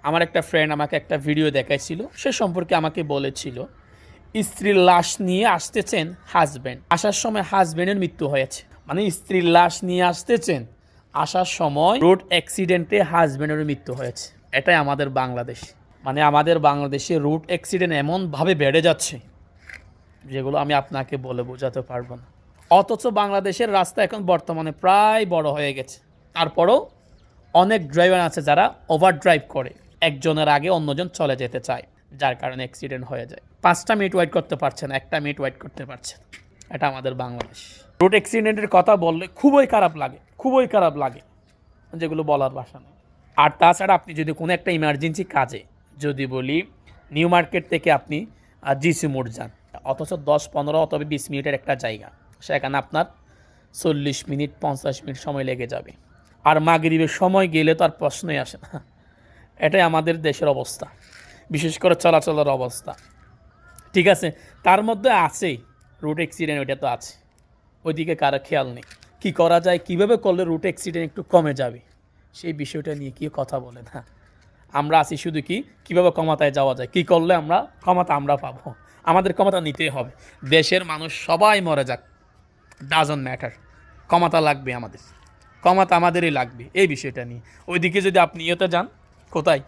আমার একটা ফ্রেন্ড আমাকে একটা ভিডিও দেখাইছিল, সে সম্পর্কে আমাকে বলেছিল স্ত্রীর লাশ নিয়ে আসতেছেন হাজব্যান্ড, আসার সময় হাজব্যান্ডের মৃত্যু হয়েছে। মানে স্ত্রীর লাশ নিয়ে আসতেছেন, আসার সময় রোড অ্যাক্সিডেন্টে হাজব্যান্ডের মৃত্যু হয়েছে। এটাই আমাদের বাংলাদেশ। মানে আমাদের বাংলাদেশে রোড অ্যাক্সিডেন্ট এমনভাবে বেড়ে যাচ্ছে যেগুলো আমি আপনাকে বলে বোঝাতে পারবো না। অথচ বাংলাদেশের রাস্তা এখন বর্তমানে প্রায় বড় হয়ে গেছে, তারপরও অনেক ড্রাইভার আছে যারা ওভার ড্রাইভ করে, একজনের আগে অন্যজন চলে যেতে চায়, যার কারণে অ্যাক্সিডেন্ট হয়ে যায়। 5টা মিনিট ওয়েট করতে পারছে না, 1টা মিনিট ওয়েট করতে পারছে না। এটা আমাদের বাংলাদেশ। রোড অ্যাক্সিডেন্টের কথা বললে খুবই খারাপ লাগে, যেগুলো বলার ভাষা নেই। আর তাছাড়া আপনি যদি কোনো একটা ইমার্জেন্সি কাজে, যদি বলি নিউ মার্কেট থেকে আপনি জিসি মোড় যান, অথচ 10-15 অথবা 20 মিনিটের একটা জায়গা, সেখানে আপনার 40 মিনিট 50 মিনিট সময় লেগে যাবে। আর মাগরিবের সময় গেলে তো আর প্রশ্নই আসে না। এটাই আমাদের দেশের অবস্থা, বিশেষ করে চলাচলের অবস্থা। ঠিক আছে, তার মধ্যে আছেই রুট অ্যাক্সিডেন্ট, ওইটা তো আছে, ওইদিকে কারো খেয়াল নেই। কী করা যায়, কীভাবে করলে রুট অ্যাক্সিডেন্ট একটু কমে যাবে, সেই বিষয়টা নিয়ে কি কথা বলে না। আমরা আছি শুধু কীভাবে ক্ষমতায় যাওয়া যায়, কী করলে ক্ষমতা আমরা পাবো। আমাদের ক্ষমতা নিতেই হবে। দেশের মানুষ সবাই মরে যাক, ডাজন্ট ম্যাটার, ক্ষমতা লাগবে আমাদের, ক্ষমতা আমাদেরই লাগবে। এই বিষয়টা নিয়ে ওইদিকে যদি আপনি ইয়েতে যান, কোথায়,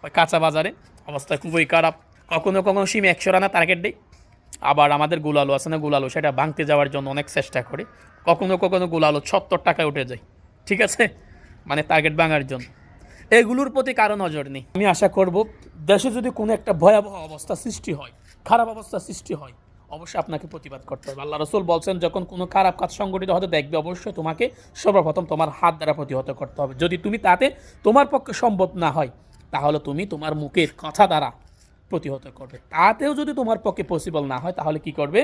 ওই কাঁচা বাজারে অবস্থা খুবই খারাপ। কখনো কখনো সিম 100 রানা টার্গেট দেয়, আবার আমাদের গুলালো আছে না, গুলালো সেটা ভাঙতে যাওয়ার জন্য অনেক চেষ্টা করে, কখনো কখনো গুলালো 70 টাকায় উঠে যায়। ঠিক আছে, মানে টার্গেট ভাঙার জন্য। এগুলোর প্রতি কারো নজর নেই। আমি আশা করব দেশে যদি কোনো একটা ভয়াবহ অবস্থা সৃষ্টি হয়, খারাপ অবস্থা সৃষ্টি হয়, অবশ্যই আপনাকে প্রতিবাদ করতে হবে। আল্লাহ রসুল বলছেন, যখন কোনো খারাপ কাজ সংগঠিত হতে দেখবে, অবশ্যই তোমাকে সর্বপ্রথম তোমার হাত দ্বারা প্রতিহত করতে হবে। যদি তুমি তাতে তোমার পক্ষে সম্ভব না হয়, তাহলে তুমি তোমার মুখের কথা দ্বারা প্রতিহত করবে। তাতেও যদি তোমার পক্ষে পসিবল না হয়, তাহলে কি করবে?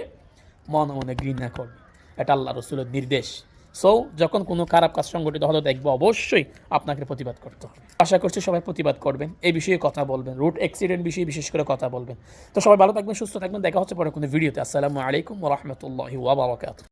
মনে মনে ঘৃণা করবে। এটা আল্লাহ রসুলের নির্দেশ। সো যখন কোনো খারাপ কাজ সংগঠিত হতে দেখবে, অবশ্যই আপনাকে প্রতিবাদ করতে হবে। আশা করছি সবাই প্রতিবাদ করবেন, এই বিষয়ে কথা বলবেন, রুট অ্যাক্সিডেন্ট বিষয়ে বিশেষ করে কথা বলবেন। তো সবাই ভালো থাকবেন, সুস্থ থাকবেন, দেখা হচ্ছে পরে কোনো ভিডিওতে। আসসালামু আলাইকুম ওয়া রাহমাতুল্লাহি ওয়া বারাকাতুহু।